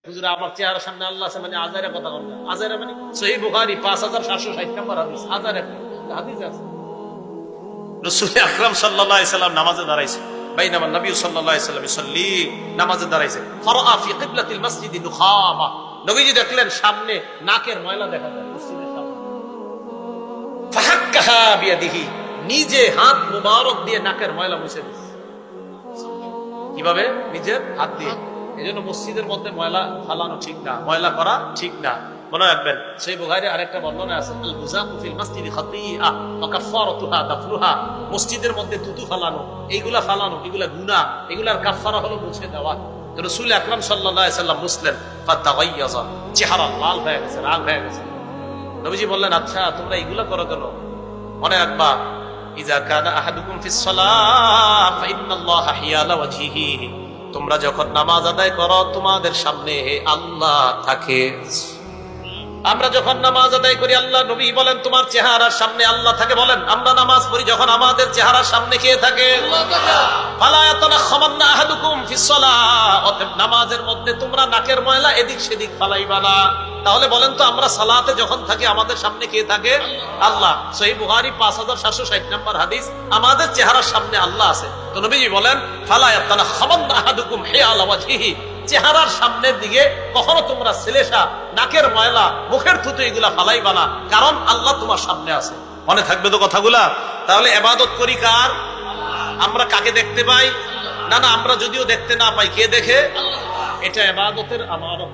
হুজুর আমার চেহারার সামনে আল্লাহ আছে মানে আজারে কথা বল না। আজারে মানে সহিহ বুখারী 5760 নম্বর হাদিস। আজারে হাদিস আছে। রাসূল আকরাম সাল্লাল্লাহু আলাইহি সাল্লাম নামাজে দাঁড়াইছে। বাইনামা নবী সাল্লাল্লাহু আলাইহি সাল্লাম ইসাল্লি, নামাজে দাঁড়াইছে। ফারাআ ফি কিবলাতিল মসজিদ নুখামা, নবীজি দেখলেন সামনে নাকের ময়লা দেখা যায় মসজিদের সামনে। ফাহাক্কাহা বিয়াদিহি, নিজে হাত মুবারক দিয়ে নাকের ময়লা মুছে দিয়েছে। কিভাবে? নিজের হাত দিয়ে। এজন্য মসজিদের মধ্যে ময়লা ফালানো ঠিক না, ময়লা করা ঠিক না। মনে রাখবেন সেই বুখারী আরেকটা বর্ণনা আছে, আল বুযাকু ফিল মাসজিদি খাতিআ ওয়া কাফফারাতুহা দাফনুহা, মসজিদের মধ্যে থুতু ফালানো, এইগুলা ফালানো, এগুলা গুনাহ, এগুলার কাফফারা হলো মুছে দেওয়া। রাসূল আকরাম সাল্লাল্লাহু আলাইহি সাল্লাম মুসলিম ফাতাগায়্যাযা, চেহারা লাল হয়ে গেছে, রাগ হয়ে গেছে। নবীজি বললেন, আচ্ছা তোমরা এগুলা করো কেন? মনে রাখবা, ইযা কানা আহাদুকুম ফিস সালাহ ফাইন্নাল্লাহা হিয়ালা ওয়াজহিহি, তোমরা যখন নামাজ আদায় করো তোমাদের সামনে আল্লাহ থাকে। আমরা যখন নামাজ আদায় করি, আল্লাহ নবী বলেন তোমার চেহারার সামনে আল্লাহ থাকে। বলেন আমরা নামাজ পড়ি যখন আমাদের চেহারার সামনে কে থাকে? ফালা ইয়াতানাখামান্না আহাদুকুম ফিস সালাহ, অতএব নামাজের মধ্যে তোমরা নাকের ময়লা এদিক সেদিক ফালাইবা না। তাহলে বলেন তো আমরা সালাতে যখন থাকি আমাদের সামনে কে থাকে? আল্লাহ। সহিহ বুখারী 5760 নম্বর হাদিস, আমাদের চেহারার সামনে আল্লাহ আছে। তো নবীজি বলেন ফালা ইয়াতানাখামান্না আহাদুকুম হিয়ালা ওয়াজহিহি, চেহারার সামনের দিকে কখনো তোমরা ছেলেসা নাকের ময়লা মুখের থুতু এগুলা ফালাইবা না, কারণ আল্লাহ তোমার সামনে আছে। মনে থাকবে তো কথাগুলা? তাহলে ইবাদত করি কার? আমরা কাকে দেখতে পাই? না না, আমরা যদিও দেখতে না পাই, কে দেখে? এটা ইবাদতের আমানত।